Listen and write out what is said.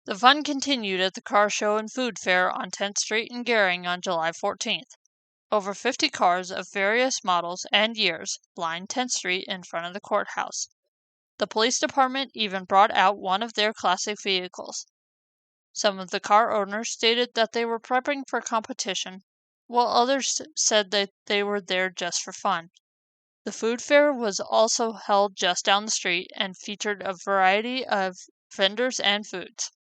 The fun continued at the car show and food fair on 10th Street in Gering on July 14th. Over 50 cars of various models and years lined 10th Street in front of the courthouse. The police department even brought out one of their classic vehicles. Some of the car owners stated that they were prepping for competition, while others said that they were there just for fun. The food fair was also held just down the street and featured a variety of vendors and foods.